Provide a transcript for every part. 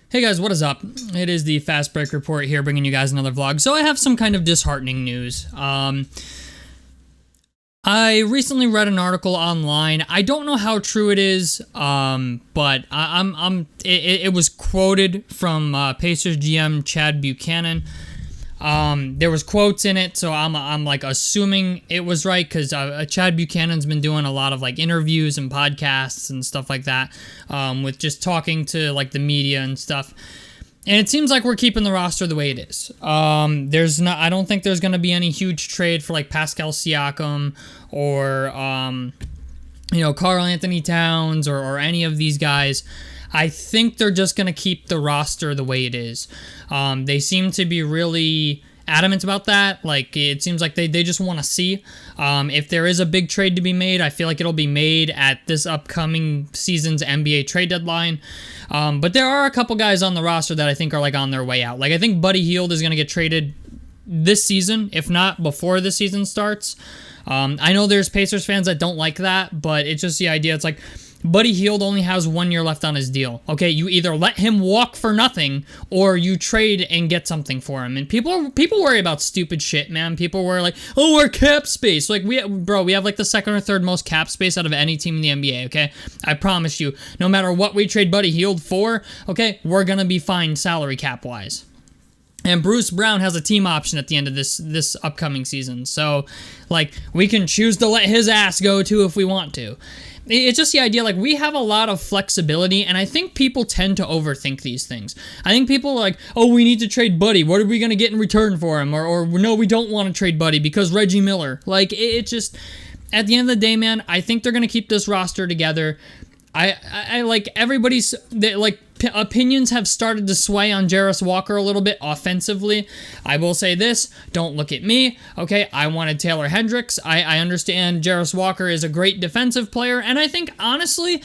Hey guys, what is up? It is the Fast Break Report here, bringing you guys another vlog. So I have some kind of disheartening news. I recently read an article online. I don't know how true it is, but it was quoted from Pacers GM Chad Buchanan. There was quotes in it, so I'm like assuming it was right because Chad Buchanan's been doing a lot of like interviews and podcasts and stuff like that, with just talking to like the media and stuff. And it seems like we're keeping the roster the way it is. I don't think there's gonna be any huge trade for like Pascal Siakam or Karl Anthony Towns or any of these guys. I think they're just going to keep the roster the way it is. They seem to be really adamant about that. Like, it seems like they just want to see. If there is a big trade to be made, I feel like it'll be made at this upcoming season's NBA trade deadline. But there are a couple guys on the roster that I think are like on their way out. Like, I think Buddy Hield is going to get traded this season, if not before the season starts. I know there's Pacers fans that don't like that, but it's just the idea. It's like, Buddy Hield only has 1 year left on his deal. Okay, you either let him walk for nothing or you trade and get something for him. And people worry about stupid shit, man. People worry like, oh, we're cap space. Like we have like the second or third most cap space out of any team in the NBA. Okay, I promise you, no matter what we trade Buddy Hield for, okay, we're gonna be fine salary cap wise. And Bruce Brown has a team option at the end of this upcoming season. So, like, we can choose to let his ass go too if we want to. It's just the idea, like, we have a lot of flexibility, and I think people tend to overthink these things. I think people are like, oh, we need to trade Buddy. What are we going to get in return for him? Or no, we don't want to trade Buddy because Reggie Miller. Like, it just, at the end of the day, man, I think they're going to keep this roster together. I like everybody's, like, opinions have started to sway on Jairus Walker a little bit offensively. I will say this, don't look at me, okay? I wanted Taylor Hendricks. I understand Jairus Walker is a great defensive player, and I think, honestly,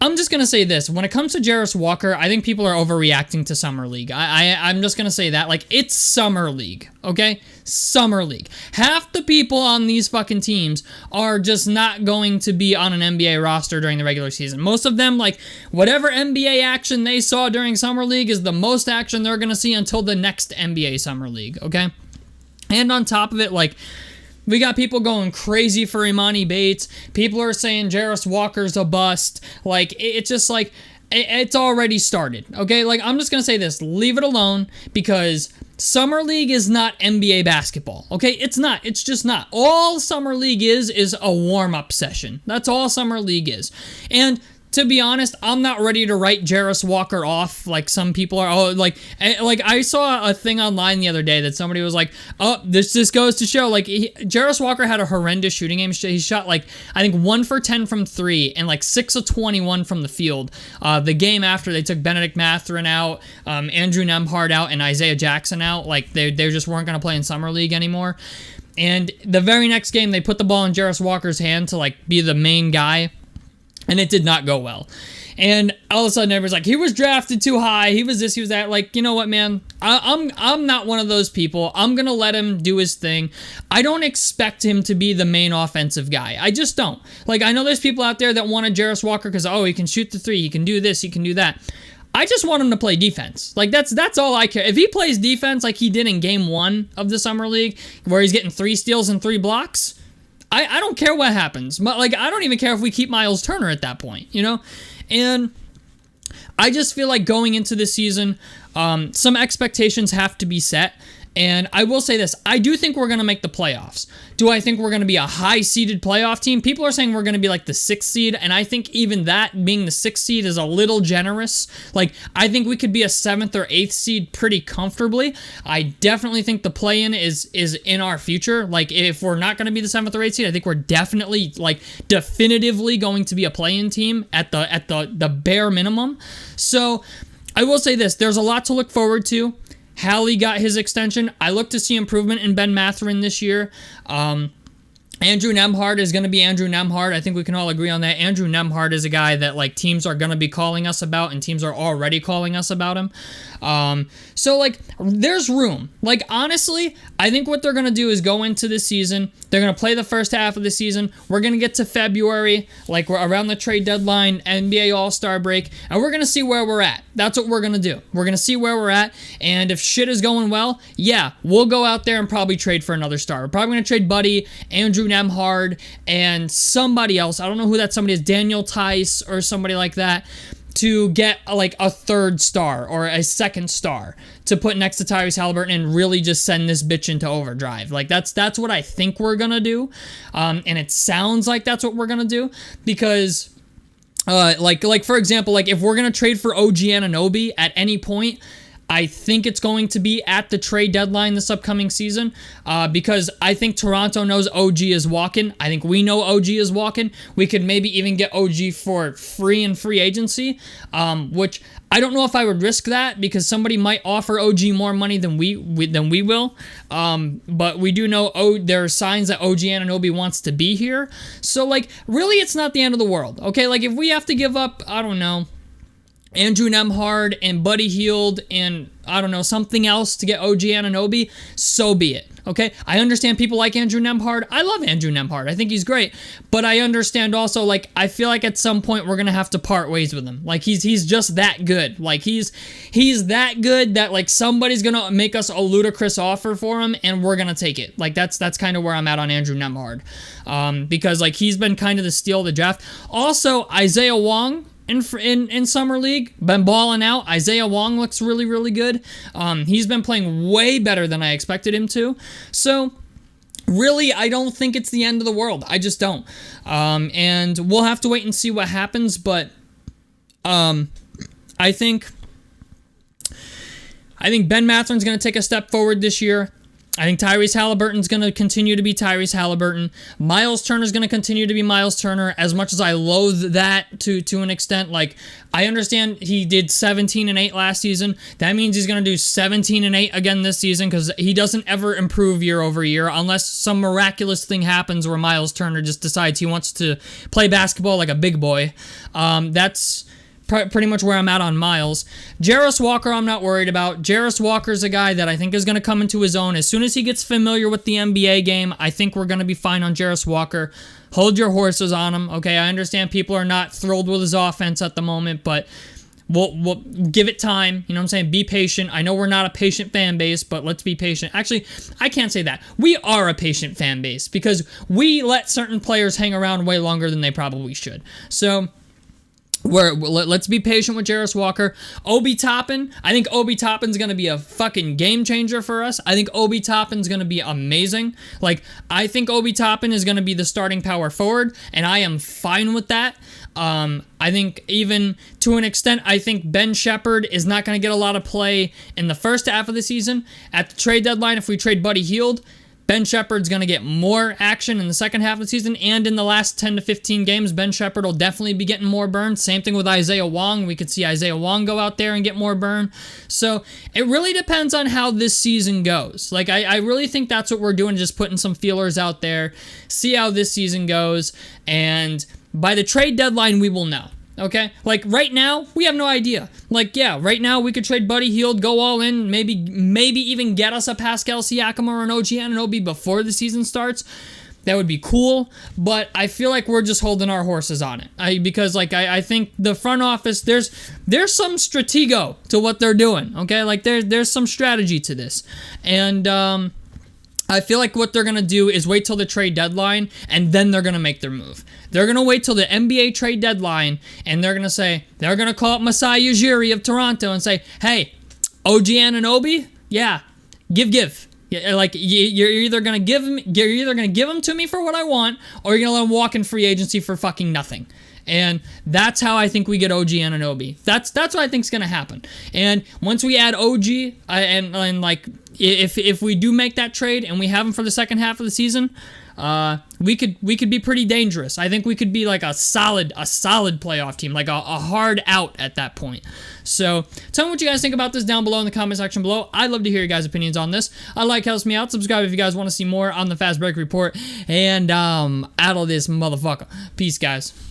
I'm just going to say this. When it comes to Jairus Walker, I think people are overreacting to Summer League. I'm just going to say that. Like, it's Summer League, okay? Summer League. Half the people on these fucking teams are just not going to be on an NBA roster during the regular season. Most of them, like, whatever NBA action they saw during Summer League is the most action they're going to see until the next NBA Summer League, okay? And on top of it, like, we got people going crazy for Imani Bates. People are saying Jairus Walker's a bust. Like, it's just like, it's already started, okay? Like, I'm just going to say this. Leave it alone because Summer League is not NBA basketball, okay? It's not. It's just not. All Summer League is a warm-up session. That's all Summer League is. And to be honest, I'm not ready to write Jairus Walker off like some people are. Oh, like I saw a thing online the other day that somebody was like, oh, this goes to show, like, Jairus Walker had a horrendous shooting game. He shot, like, I think 1 for 10 from 3 and, like, 6 of 21 from the field. The game after, they took Benedict Mathurin out, Andrew Nembhard out, and Isaiah Jackson out. Like, they just weren't going to play in Summer League anymore. And the very next game, they put the ball in Jairus Walker's hand to, like, be the main guy. And it did not go well. And all of a sudden, everybody's like, he was drafted too high. He was this, he was that. Like, you know what, man? I'm not one of those people. I'm going to let him do his thing. I don't expect him to be the main offensive guy. I just don't. Like, I know there's people out there that want a Jairus Walker because, oh, he can shoot the three. He can do this. He can do that. I just want him to play defense. Like, that's all I care. If he plays defense like he did in Game 1 of the Summer League, where he's getting 3 steals and 3 blocks, I don't care what happens. Like, I don't even care if we keep Miles Turner at that point, you know? And I just feel like going into this season, some expectations have to be set. And I will say this, I do think we're going to make the playoffs. Do I think we're going to be a high-seeded playoff team? People are saying we're going to be like the 6th seed, and I think even that, being the 6th seed, is a little generous. Like, I think we could be a 7th or 8th seed pretty comfortably. I definitely think the play-in is in our future. Like, if we're not going to be the 7th or 8th seed, I think we're definitely, like, definitively going to be a play-in team at the bare minimum. So, I will say this, there's a lot to look forward to. Hallie got his extension. I look to see improvement in Ben Mathurin this year. Andrew Nembhard is going to be Andrew Nembhard. I think we can all agree on that. Andrew Nembhard is a guy that like teams are going to be calling us about, and teams are already calling us about him. So like there's room. Like honestly, I think what they're going to do is go into the season. They're going to play the first half of the season. We're going to get to February, like we're around the trade deadline, NBA All-Star break, and we're going to see where we're at. That's what we're going to do. We're going to see where we're at, and if shit is going well, yeah, we'll go out there and probably trade for another star. We're probably going to trade Buddy, Andrew Nembhard, and somebody else. I don't know who that somebody is, Daniel Tice or somebody like that, to get like a third star or a second star to put next to Tyrese Halliburton and really just send this bitch into overdrive. Like that's what I think we're gonna do, and it sounds like that's what we're gonna do because. Like for example, like if we're gonna trade for OG Anunoby at any point, I think it's going to be at the trade deadline this upcoming season because I think Toronto knows OG is walking. I think we know OG is walking. We could maybe even get OG for free in free agency, which I don't know if I would risk that because somebody might offer OG more money than we will. But we do know there are signs that OG Anunoby wants to be here. So like really, it's not the end of the world. Okay, like if we have to give up, I don't know, Andrew Nembhard and Buddy Hield and, I don't know, something else to get OG Anunoby, so be it, okay? I understand people like Andrew Nembhard. I love Andrew Nembhard. I think he's great. But I understand also, like, I feel like at some point we're going to have to part ways with him. Like, he's just that good. Like, he's that good that, like, somebody's going to make us a ludicrous offer for him, and we're going to take it. Like, that's kind of where I'm at on Andrew Nembhard. Because, like, he's been kind of the steal of the draft. Also, Isaiah Wong, in Summer League, been balling out. Isaiah Wong looks really, really good. He's been playing way better than I expected him to. So, really, I don't think it's the end of the world. I just don't. And we'll have to wait and see what happens, but I think Ben Mathurin's going to take a step forward this year. I think Tyrese Halliburton's going to continue to be Tyrese Halliburton. Miles Turner's going to continue to be Miles Turner. As much as I loathe that to an extent, like I understand he did 17-8 last season. That means he's going to do 17-8 again this season because he doesn't ever improve year over year unless some miraculous thing happens where Miles Turner just decides he wants to play basketball like a big boy. That's pretty much where I'm at on Miles. Jairus Walker, I'm not worried about. Jairus Walker's a guy that I think is going to come into his own. As soon as he gets familiar with the NBA game, I think we're going to be fine on Jairus Walker. Hold your horses on him, okay? I understand people are not thrilled with his offense at the moment, but we'll give it time. You know what I'm saying? Be patient. I know we're not a patient fan base, but let's be patient. Actually, I can't say that. We are a patient fan base because we let certain players hang around way longer than they probably should. So let's be patient with Jairus Walker. Obi Toppin, I think Obi Toppin's going to be a fucking game changer for us. I think Obi Toppin's going to be amazing. Like, I think Obi Toppin is going to be the starting power forward, and I am fine with that. I think even to an extent, I think Ben Shepherd is not going to get a lot of play in the first half of the season. At the trade deadline, if we trade Buddy Hield, Ben Shepherd's going to get more action in the second half of the season, and in the last 10 to 15 games, Ben Shepherd will definitely be getting more burn. Same thing with Isaiah Wong. We could see Isaiah Wong go out there and get more burn. So it really depends on how this season goes. Like, I really think that's what we're doing, just putting some feelers out there, see how this season goes, and by the trade deadline, we will know. Okay? Like, right now, we have no idea. Like, yeah, right now, we could trade Buddy Hield, go all in, maybe even get us a Pascal Siakam or an OG Anunoby before the season starts. That would be cool, but I feel like we're just holding our horses on it. Because I think the front office, there's some stratego to what they're doing, okay? Like, there's some strategy to this. And, I feel like what they're going to do is wait till the trade deadline, and then they're going to make their move. They're going to wait till the NBA trade deadline, and they're going to call up Masai Ujiri of Toronto and say, hey, OG Anunoby, yeah, give. Yeah, like, you're either going to give him to me for what I want, or you're going to let him walk in free agency for fucking nothing. And that's how I think we get OG Anunoby. That's what I think is going to happen. And once we add OG, and like, if we do make that trade and we have him for the second half of the season, we could be pretty dangerous. I think we could be like a solid playoff team, like a hard out at that point. So tell me what you guys think about this down below in the comment section below. I'd love to hear your guys' opinions on this. Helps me out. Subscribe if you guys want to see more on the Fast Break Report. And out of this motherfucker. Peace, guys.